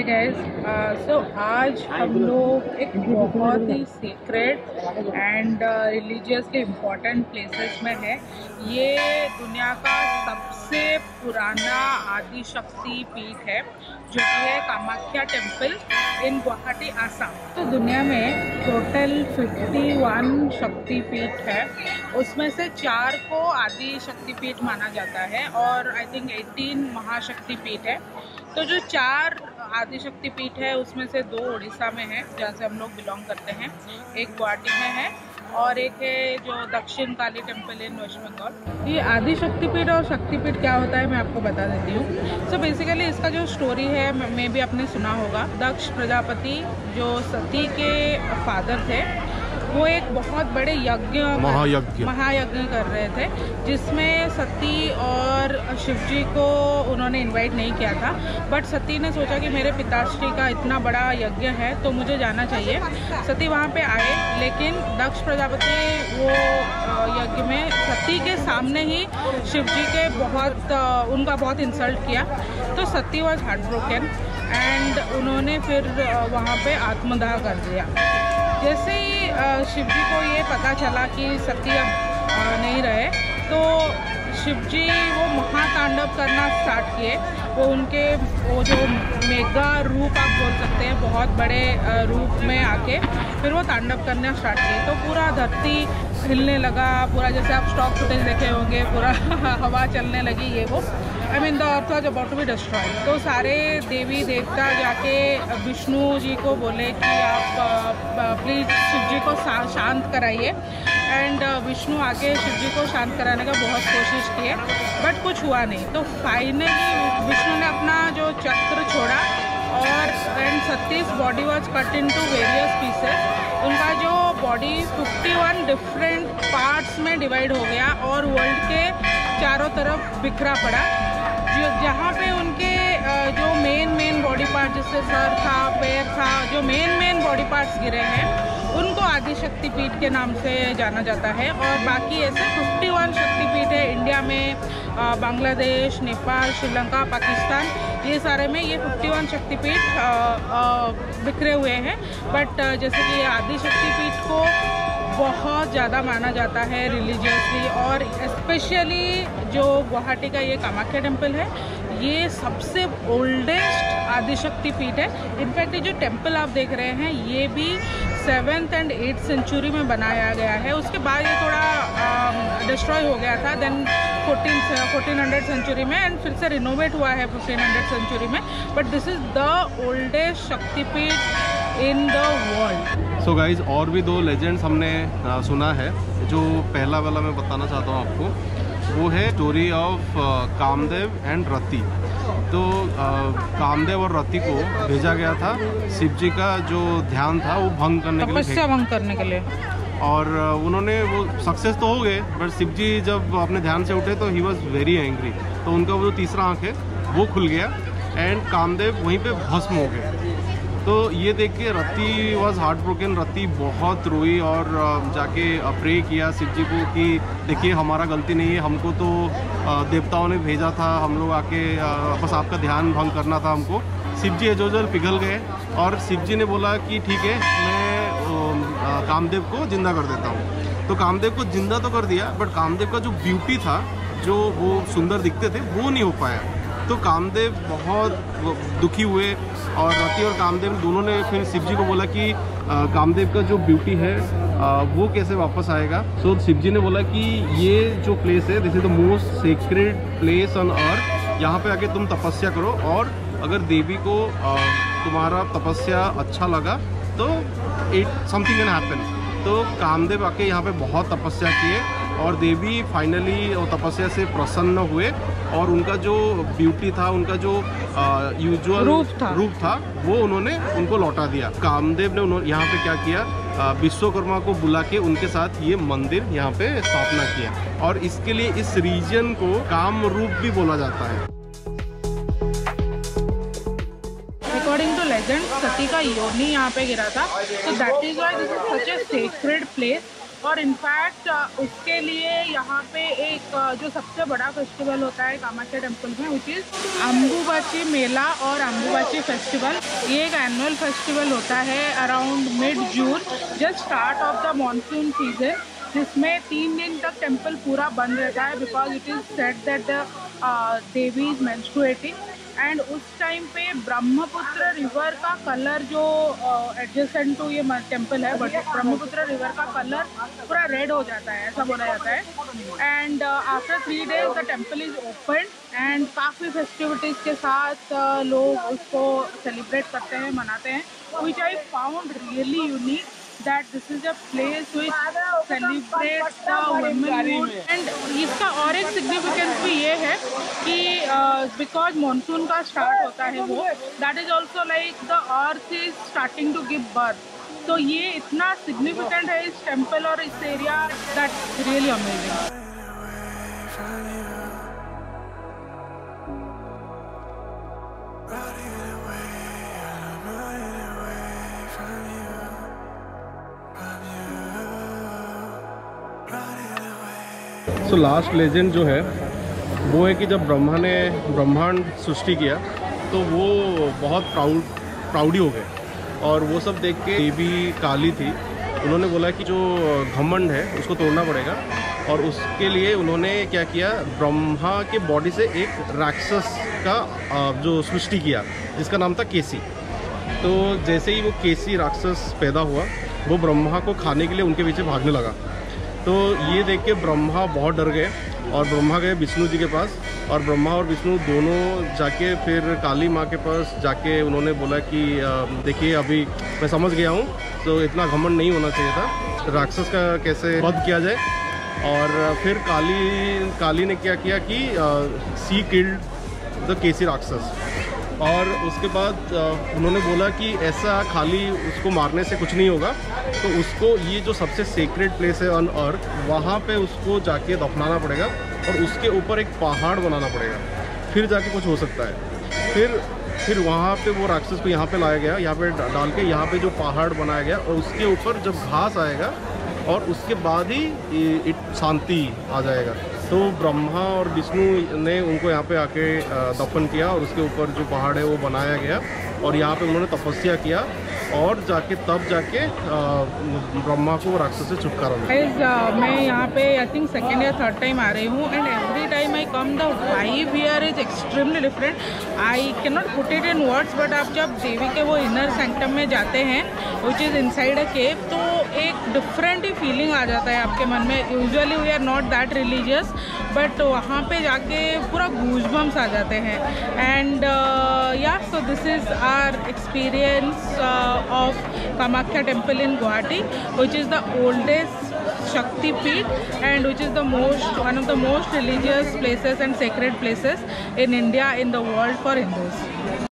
Guys, सो आज हम लोग एक बहुत ही secret and religiously important places में है। ये दुनिया का सबसे पुराना आदि शक्ति पीठ है जो कि है कामाख्या टेम्पल इन गुवाहाटी, आसाम। तो दुनिया में टोटल 51 शक्ति पीठ है, उसमें से 4 को आदि शक्ति पीठ माना जाता है और आई थिंक 18 महाशक्ति पीठ है। तो जो 4 आदि शक्ति पीठ है उसमें से 2 उड़ीसा में है जहाँ से हम लोग बिलोंग करते हैं, एक गुवाहाटी में है और एक है जो दक्षिण काली टेम्पल इन वेस्ट बंगाल। ये आदि शक्तिपीठ और शक्तिपीठ क्या होता है मैं आपको बता देती हूँ। सो बेसिकली इसका जो स्टोरी है मैं भी आपने सुना होगा। दक्ष प्रजापति जो सती के फादर थे वो एक बहुत बड़े महायज्ञ कर रहे थे जिसमें सती और शिवजी को उन्होंने इनवाइट नहीं किया था। बट सती ने सोचा कि मेरे पिताश्री का इतना बड़ा यज्ञ है तो मुझे जाना चाहिए। सती वहाँ पे आए, लेकिन दक्ष प्रजापति वो यज्ञ में सती के सामने ही शिवजी के उनका बहुत इंसल्ट किया। तो सती वॉज हार्ट ब्रोकन एंड उन्होंने फिर वहाँ पे आत्मदाह कर दिया। जैसे ही शिवजी को ये पता चला कि सती अब नहीं रहे तो शिवजी वो महातांडव करना स्टार्ट किए। वो जो मेगा रूप आप बोल सकते हैं, बहुत बड़े रूप में आके फिर वो तांडव करना स्टार्ट किए। तो पूरा धरती हिलने लगा, पूरा जैसे आप स्टॉक फुटेज देखे होंगे, पूरा हवा चलने लगी। ये वो I mean the earth was about to be destroyed. तो सारे देवी देवता जाके विष्णु जी को बोले कि आप प्लीज़ शिव जी को शांत कराइए। एंड विष्णु आके शिव जी को शांत कराने का बहुत कोशिश किए बट कुछ हुआ नहीं। तो फाइनली विष्णु ने अपना जो चक्र छोड़ा और सती's body was cut into various pieces. उनका जो बॉडी 51 डिफरेंट पार्ट्स में डिवाइड हो गया और वर्ल्ड के चारों तरफ बिखरा पड़ा। जहाँ पे उनके जो मेन बॉडी पार्ट जैसे सर था, पैर था, जो मेन बॉडी पार्ट्स गिरे हैं उनको आदि शक्तिपीठ के नाम से जाना जाता है। और बाकी ऐसे 51 शक्तिपीठ है इंडिया में, बांग्लादेश, नेपाल, श्रीलंका, पाकिस्तान, ये सारे में ये 51 शक्तिपीठ बिखरे हुए हैं। बट जैसे कि आदि शक्तिपीठ को बहुत ज़्यादा माना जाता है रिलीजियसली, और स्पेशली जो गुवाहाटी का ये कामाख्या टेम्पल है ये सबसे ओल्डेस्ट आदिशक्ति पीठ है। इनफैक्ट ये जो टेम्पल आप देख रहे हैं ये भी 7th and 8th सेंचुरी में बनाया गया है। उसके बाद ये थोड़ा डिस्ट्रॉय हो गया था, देन 1400 सेंचुरी में, एंड फिर से रिनोवेट हुआ है 1500 सेंचुरी में। But this is the oldest Shaktipeeth in the world. So guys, और भी 2 लेजेंड्स हमने सुना है। जो पहला वाला मैं बताना चाहता हूँ आपको, वो है स्टोरी ऑफ कामदेव एंड रति। तो कामदेव और रति को भेजा गया था शिव जी का जो ध्यान था वो भंग करने के लिए, तपस्या भंग करने के लिए, और उन्होंने वो सक्सेस तो हो गए। बट शिव जी जब अपने ध्यान से उठे तो ही वॉज वेरी एंग्री। तो उनका वो जो तीसरा आँख है वो खुल गया एंड कामदेव वहीं पे भस्म हो गए। तो ये देख के रति वॉज हार्ट ब्रोकन। रति बहुत रोई और जाके प्रे किया शिव जी को कि देखिए हमारा गलती नहीं है, हमको तो देवताओं ने भेजा था, हम लोग आके बस आपका ध्यान भंग करना था हमको। शिव जी एजोजल पिघल गए और शिव जी ने बोला कि ठीक है, मैं कामदेव को जिंदा कर देता हूँ। तो कामदेव को जिंदा तो कर दिया बट कामदेव का जो ब्यूटी था, जो वो सुंदर दिखते थे, वो नहीं हो पाया। तो कामदेव बहुत दुखी हुए और रति और कामदेव दोनों ने फिर शिव जी को बोला कि कामदेव का जो ब्यूटी है वो कैसे वापस आएगा। सो शिव जी ने बोला कि ये जो प्लेस है, this is the most sacred place on earth. यहाँ पे आके तुम तपस्या करो और अगर देवी को तुम्हारा तपस्या अच्छा लगा तो समथिंग कैन हैपन। तो कामदेव आके यहाँ पे बहुत तपस्या किए और देवी फाइनली वो तपस्या से प्रसन्न हुए और उनका जो ब्यूटी था, उनका जो यूजुअल रूप था वो उन्होंने उनको लौटा दिया। कामदेव ने यहाँ पे क्या किया, विश्वकर्मा को बुला के उनके साथ ये मंदिर यहाँ पे स्थापना किया और इसके लिए इस रीजन को कामरूप भी बोला जाता है। अकॉर्डिंग टू लेजेंड सती का योनि यहाँ पे गिरा था, तो that is why this is such A sacred place. और इनफैक्ट उसके लिए यहाँ पे एक जो सबसे बड़ा फेस्टिवल होता है कामाख्या टेम्पल में, विच इज़ अम्बुबाची मेला और अम्बुबाची फेस्टिवल। ये एक एनुअल फेस्टिवल होता है around mid June, just start of the monsoon season, जिसमें 3 दिन तक टेम्पल पूरा बंद रहता है because it is said that the Devi is menstruating. And उस टाइम पे ब्रह्मपुत्र रिवर का कलर जो एडजेसेंट टू ये टेम्पल है, बट ब्रह्मपुत्र रिवर का कलर पूरा रेड हो जाता है, ऐसा बोला जाता है। And after 3 days the temple is open and काफ़ी फेस्टिविटीज़ के साथ लोग उसको सेलिब्रेट करते हैं, मनाते हैं, which I found really unique that this is a place which celebrates the womenhood। and इसका और एक significance भी ये है कि because monsoon का start होता है वो, that is also like the earth is starting to give birth। तो ये इतना significant है इस temple और इस area, that's really amazing। So last legend जो है वो है कि जब ब्रह्मा ने ब्रह्मांड सृष्टि किया तो वो बहुत प्राउडी हो गए, और वो सब देख के देवी काली थी, उन्होंने बोला कि जो घमंड है उसको तोड़ना पड़ेगा, और उसके लिए उन्होंने क्या किया, ब्रह्मा के बॉडी से एक राक्षस का जो सृष्टि किया जिसका नाम था केसी। तो जैसे ही वो केसी राक्षस पैदा हुआ वो ब्रह्मा को खाने के लिए उनके पीछे भागने लगा। तो ये देख के ब्रह्मा बहुत डर गए और ब्रह्मा गए विष्णु जी के पास, और ब्रह्मा और विष्णु दोनों जाके फिर काली माँ के पास जाके उन्होंने बोला कि देखिए अभी मैं समझ गया हूँ, तो इतना घमंड नहीं होना चाहिए था, राक्षस का कैसे वध किया जाए। और फिर काली ने क्या किया कि सी किल्ड द केसी राक्षस, और उसके बाद उन्होंने बोला कि ऐसा खाली उसको मारने से कुछ नहीं होगा, तो उसको ये जो सबसे सेक्रेड प्लेस है ऑन अर्थ, वहाँ पे उसको जाके दफनाना पड़ेगा और उसके ऊपर एक पहाड़ बनाना पड़ेगा, फिर जाके कुछ हो सकता है। फिर वहाँ पे वो राक्षस को यहाँ पे लाया गया, यहाँ पे डाल के यहाँ पे जो पहाड़ बनाया गया, और उसके ऊपर जब घास आएगा और उसके बाद ही शांति आ जाएगा। तो ब्रह्मा और विष्णु ने उनको यहाँ पे आके दफन किया, और उसके ऊपर जो पहाड़ है वो बनाया गया, और यहाँ पे उन्होंने तपस्या किया, और तब जाके ब्रह्मा को राक्षस से छुटकारा मिला। मैं यहाँ पे आई थिंक 2nd या 3rd टाइम आ रही हूँ, and every time I come the vibe here is extremely different. I can not put it in words, but आप जब देवी के वो इनर सैंक्टम में जाते हैं विच इज़ इनसाइड अ केव, तो एक डिफरेंट ही फीलिंग आ जाता है आपके मन में। Usually we are not that religious, but वहाँ पे जाके पूरा गूज़बम्स आ जाते हैं। एंड या so this is our experience of Kamakhya temple in Guwahati, which is the oldest Shakti Peeth and which is one of the most religious places and sacred places in India, in the world for Hindus.